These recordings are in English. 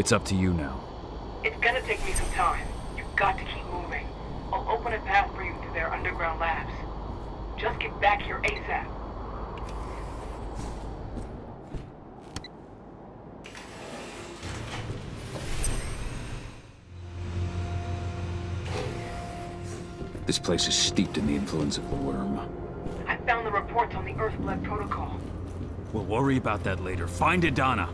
It's up to you now. It's gonna take me some time. You've got to keep moving. I'll open a path for you to their underground labs. Just get back here ASAP. This place is steeped in the influence of the worm. I found the reports on the earthblood protocol. We'll worry about that later. Find Idana.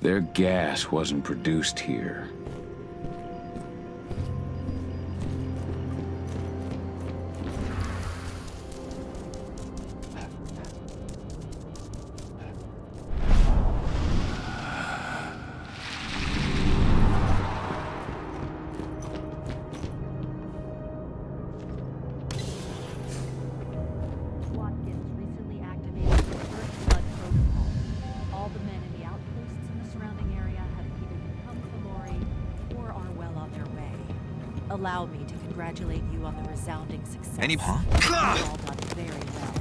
Their gas wasn't produced here. Watkins recently activated the earthblood protocol. All the men in the outposts in the surrounding area have either become Thalori or are well on their way. Allow me to congratulate you on the resounding success. Any- Huh? You've all done very well.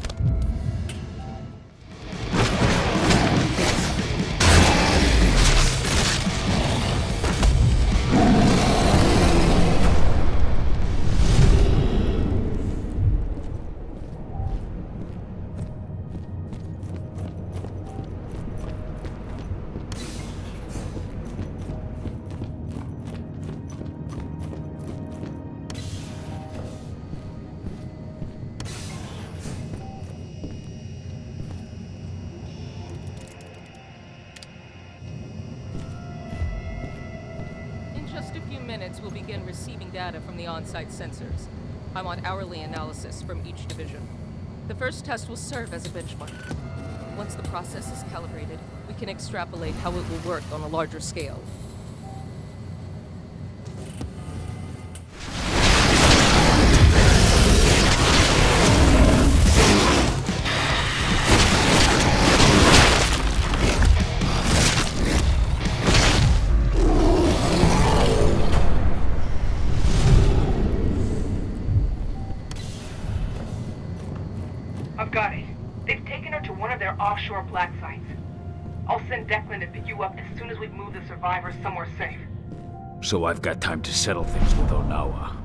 In just a few minutes, we'll begin receiving data from the on-site sensors. I want hourly analysis from each division. The first test will serve as a benchmark. Once the process is calibrated, we can extrapolate how it will work on a larger scale. I've got it. They've taken her to one of their offshore black sites. I'll send Declan to pick you up as soon as we've moved the survivors somewhere safe. So I've got time to settle things with Onawa.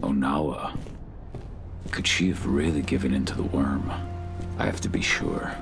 Onawa. Could she have really given in to the worm? I have to be sure.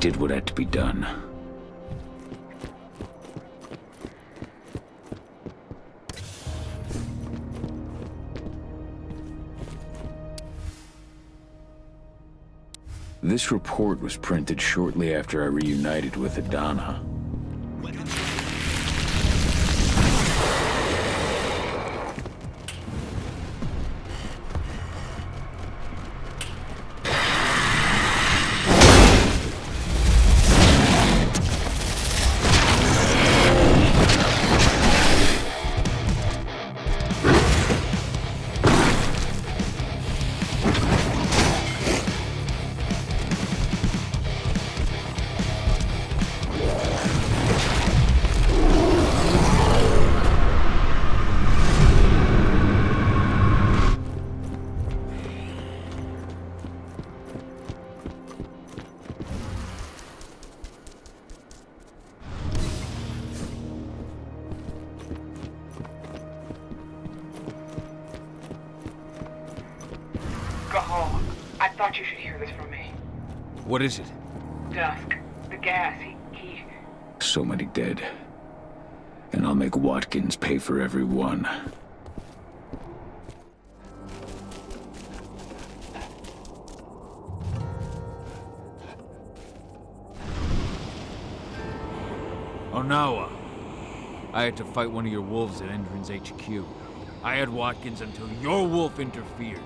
did what had to be done. This report was printed shortly after I reunited with Adana. Gahal, I thought you should hear this from me. What is it? Dusk. The gas, he... So many dead. And I'll make Watkins pay for every one. Onawa. I had to fight one of your wolves at Endron's HQ. I had Watkins until your wolf interfered.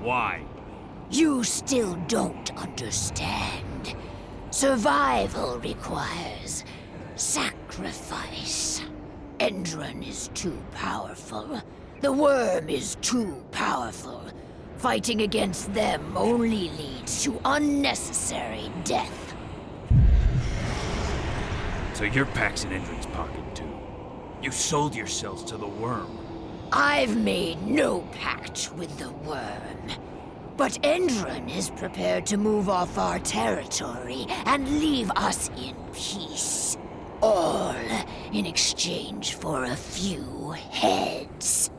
Why? You still don't understand. Survival requires sacrifice. Endron is too powerful. The worm is too powerful. Fighting against them only leads to unnecessary death. So your pack's in Endron's pocket too. You sold yourselves to the worm. I've made no pact with the worm. But Endron is prepared to move off our territory and leave us in peace. All in exchange for a few heads.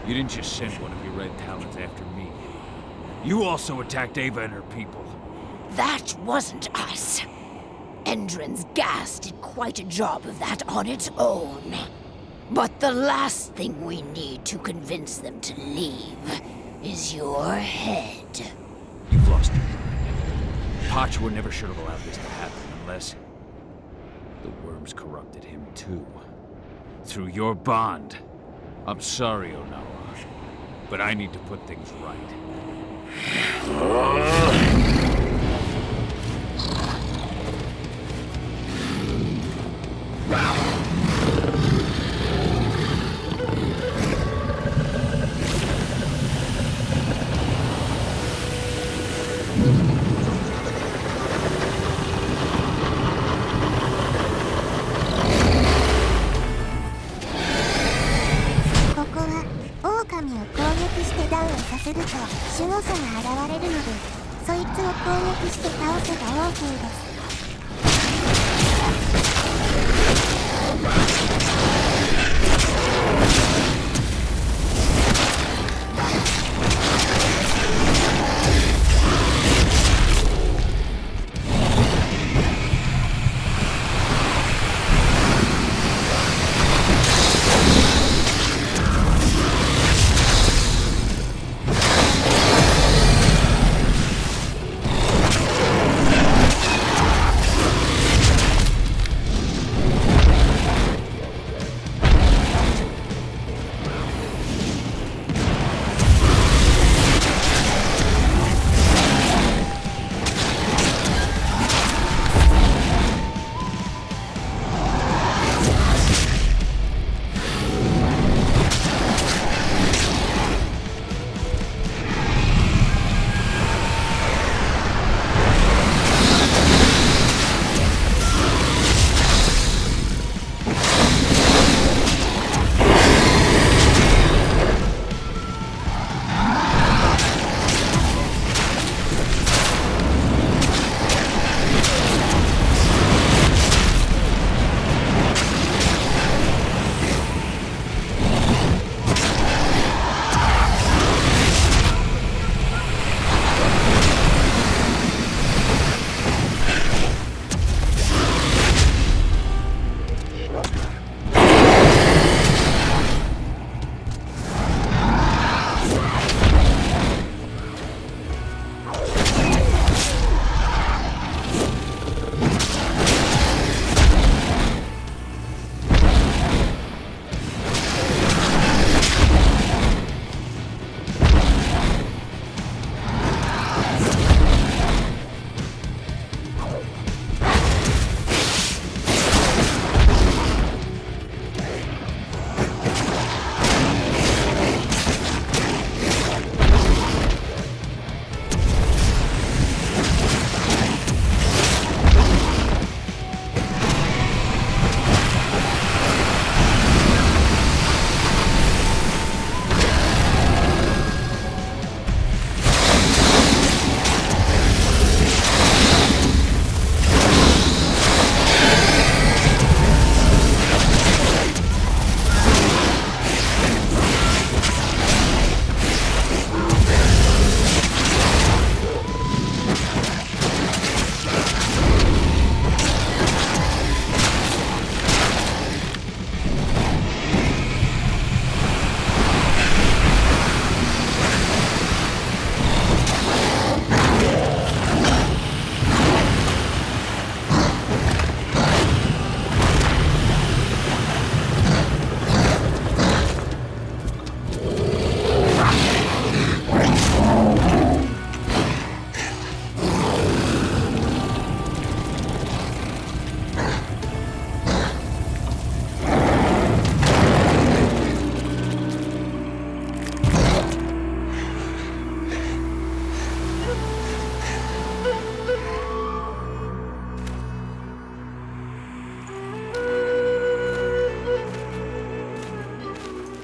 You didn't just send one of your red talons after me. You also attacked Ava and her people. That wasn't us. Endron's gas did quite a job of that on its own. But the last thing we need to convince them to leave is your head. You've lost your mind. Pachwa never should have allowed this to happen unless... the worms corrupted him too. Through your bond. I'm sorry, Onawa, but I need to put things right.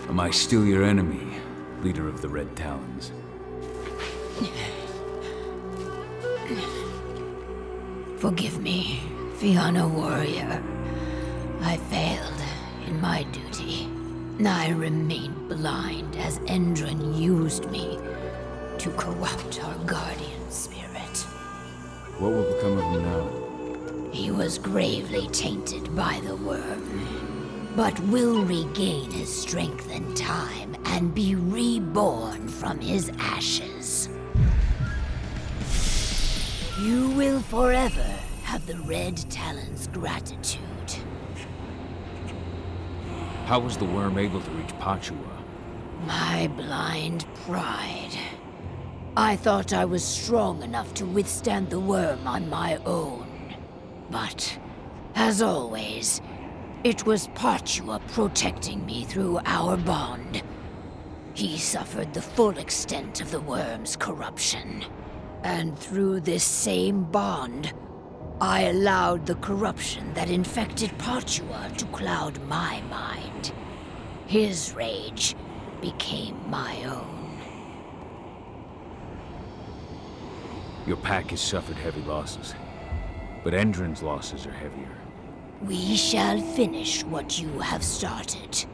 Am I still your enemy, leader of the Red Talons? Forgive me, Fianna warrior. I failed in my duty. I remained blind as Endron used me to corrupt our guardian spirit. What will become of him now? He was gravely tainted by the worm, but will regain his strength in time and be reborn from his ashes. You will forever have the Red Talon's gratitude. How was the worm able to reach Pachua? My blind pride. I thought I was strong enough to withstand the worm on my own. But, as always, it was Pachua protecting me through our bond. He suffered the full extent of the worm's corruption. And through this same bond, I allowed the corruption that infected Pachua to cloud my mind. His rage became my own. Your pack has suffered heavy losses, but Endron's losses are heavier. We shall finish what you have started.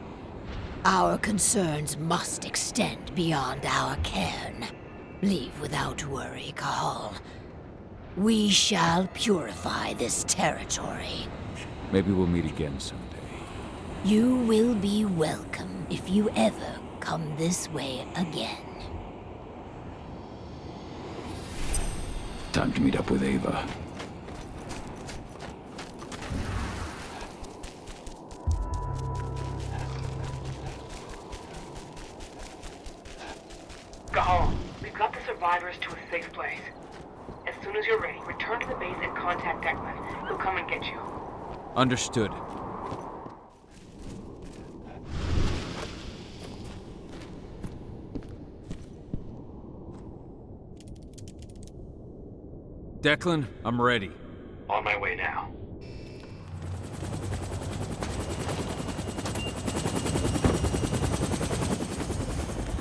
Our concerns must extend beyond our cairn. Leave without worry, Cahal. We shall purify this territory. Maybe we'll meet again someday. You will be welcome if you ever come this way again. Time to meet up with Ava. Cahal, we've got the survivors to a safe place. As soon as you're ready, return to the base and contact Declan. He'll come and get you. Understood. Declan, I'm ready. On my way now.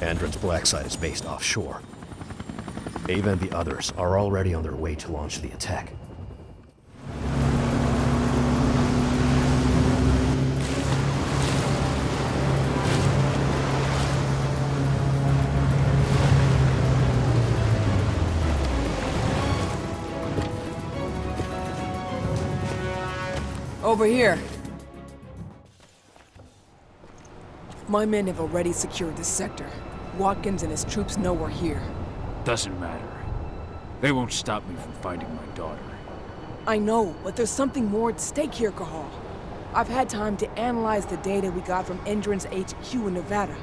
Andron's black site is based offshore. Ava and the others are already on their way to launch the attack. Over here. My men have already secured this sector. Watkins and his troops know we're here. Doesn't matter. They won't stop me from finding my daughter. I know, but there's something more at stake here, Cahal. I've had time to analyze the data we got from Endron's HQ in Nevada.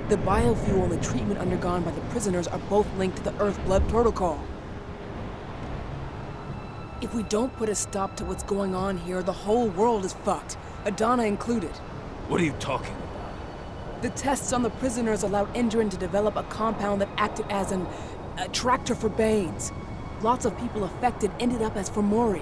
The biofuel and the treatment undergone by the prisoners are both linked to the earthblood protocol. If we don't put a stop to what's going on here, the whole world is fucked, Adana included. What are you talking about? The tests on the prisoners allowed Endron to develop a compound that acted as an attractor for Banes. Lots of people affected ended up as Fomori.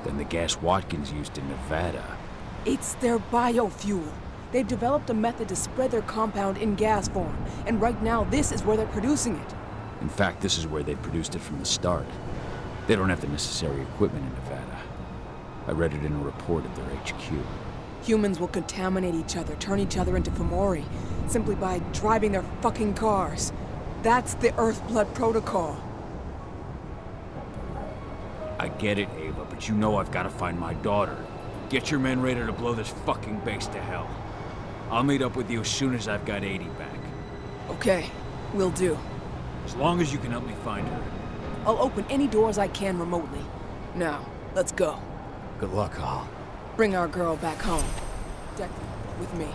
Then the gas Watkins used in Nevada. It's their biofuel. They've developed a method to spread their compound in gas form, and right now this is where they're producing it. In fact, this is where they produced it from the start. They don't have the necessary equipment in Nevada. I read it in a report at their HQ. Humans will contaminate each other, turn each other into Fomori, simply by driving their fucking cars. That's the earthblood protocol. I get it, Ava, but you know I've got to find my daughter. Get your men ready to blow this fucking base to hell. I'll meet up with you as soon as I've got 80 back. Okay, will do. As long as you can help me find her. I'll open any doors I can remotely. Now, let's go. Good luck, Cahal. Bring our girl back home. Declan, with me.